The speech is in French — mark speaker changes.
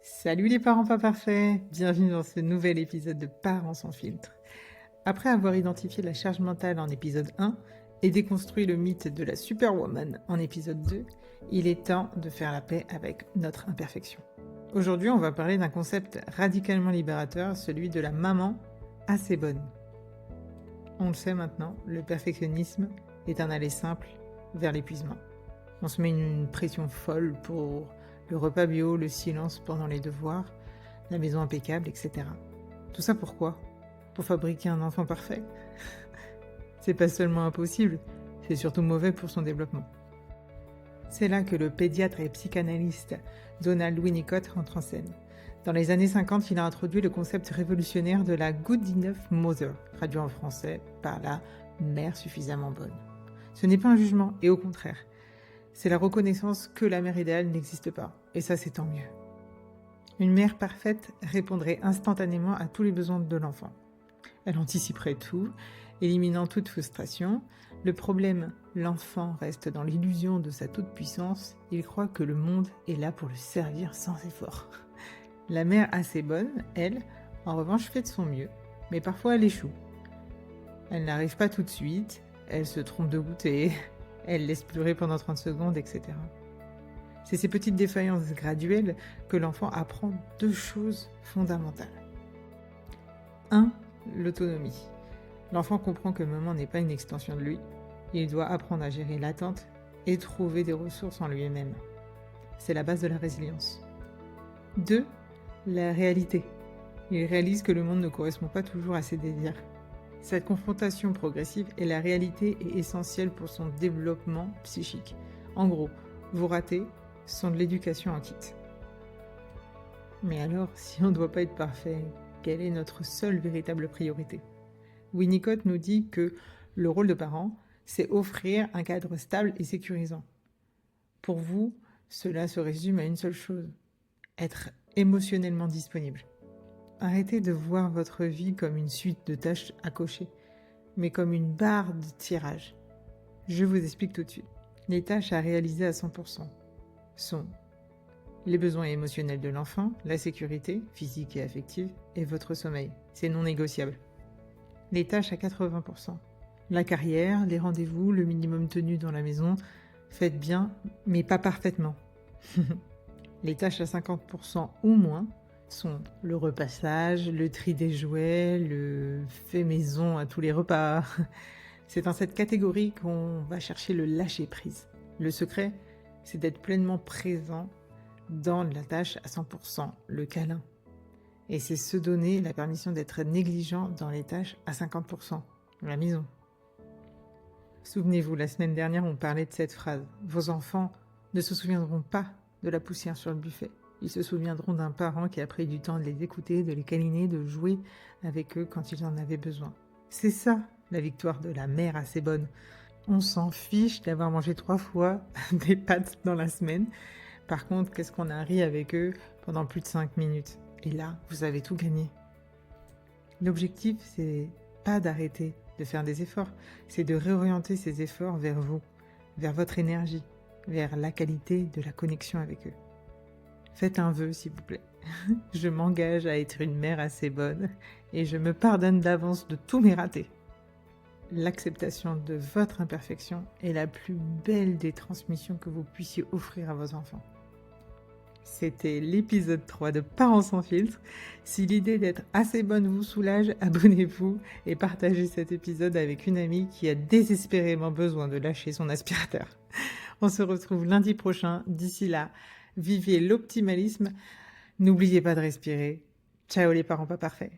Speaker 1: Salut les parents pas parfaits, bienvenue dans ce nouvel épisode de Parents sans filtre. Après avoir identifié la charge mentale en épisode 1 et déconstruit le mythe de la superwoman en épisode 2, il est temps de faire la paix avec notre imperfection. Aujourd'hui, on va parler d'un concept radicalement libérateur, celui de la maman assez bonne. On le sait maintenant, le perfectionnisme est un aller simple vers l'épuisement. On se met une pression folle pour le repas bio, le silence pendant les devoirs, la maison impeccable, etc. Tout ça pourquoi ? Pour fabriquer un enfant parfait ? C'est pas seulement impossible, c'est surtout mauvais pour son développement. C'est là que le pédiatre et psychanalyste Donald Winnicott rentre en scène. Dans les années 50, il a introduit le concept révolutionnaire de la good enough mother, traduit en français par la mère suffisamment bonne. Ce n'est pas un jugement, et au contraire, c'est la reconnaissance que la mère idéale n'existe pas, et ça c'est tant mieux. Une mère parfaite répondrait instantanément à tous les besoins de l'enfant. Elle anticiperait tout, éliminant toute frustration. Le problème, l'enfant reste dans l'illusion de sa toute-puissance, il croit que le monde est là pour le servir sans effort. La mère assez bonne, elle, en revanche fait de son mieux, mais parfois elle échoue. Elle n'arrive pas tout de suite, elle se trompe de goûter, elle laisse pleurer pendant 30 secondes, etc. C'est ces petites défaillances graduelles que l'enfant apprend 2 choses fondamentales. 1. L'autonomie. L'enfant comprend que maman n'est pas une extension de lui. Il doit apprendre à gérer l'attente et trouver des ressources en lui-même. C'est la base de la résilience. 2. La réalité. Il réalise que le monde ne correspond pas toujours à ses désirs. Cette confrontation progressive et la réalité est essentielle pour son développement psychique. En gros, vous ratez sont de l'éducation en kit. Mais alors, si on ne doit pas être parfait, quelle est notre seule véritable priorité ? Winnicott nous dit que le rôle de parent, c'est offrir un cadre stable et sécurisant. Pour vous, cela se résume à une seule chose, être émotionnellement disponible. Arrêtez de voir votre vie comme une suite de tâches à cocher, mais comme une barre de tirage. Je vous explique tout de suite. Les tâches à réaliser à 100% sont les besoins émotionnels de l'enfant, la sécurité, physique et affective, et votre sommeil. C'est non négociable. Les tâches à 80%. La carrière, les rendez-vous, le minimum tenu dans la maison. Faites bien, mais pas parfaitement. Les tâches à 50% ou moins sont le repassage, le tri des jouets, le fait maison à tous les repas. C'est dans cette catégorie qu'on va chercher le lâcher-prise. Le secret, c'est d'être pleinement présent dans la tâche à 100%, le câlin. Et c'est se donner la permission d'être négligent dans les tâches à 50%, la maison. Souvenez-vous, la semaine dernière, on parlait de cette phrase. Vos enfants ne se souviendront pas de la poussière sur le buffet. Ils se souviendront d'un parent qui a pris du temps de les écouter, de les câliner, de jouer avec eux quand ils en avaient besoin. C'est ça, la victoire de la mère assez bonne. On s'en fiche d'avoir mangé 3 fois des pâtes dans la semaine. Par contre, qu'est-ce qu'on a ri avec eux pendant plus de 5 minutes ? Et là, vous avez tout gagné. L'objectif, c'est pas d'arrêter de faire des efforts, c'est de réorienter ces efforts vers vous, vers votre énergie, vers la qualité de la connexion avec eux. Faites un vœu, s'il vous plaît. Je m'engage à être une mère assez bonne et je me pardonne d'avance de tous mes ratés. L'acceptation de votre imperfection est la plus belle des transmissions que vous puissiez offrir à vos enfants. C'était l'épisode 3 de Parents sans filtre. Si l'idée d'être assez bonne vous soulage, abonnez-vous et partagez cet épisode avec une amie qui a désespérément besoin de lâcher son aspirateur. On se retrouve lundi prochain. D'ici là, vivez l'optimalisme. N'oubliez pas de respirer. Ciao les parents pas parfaits.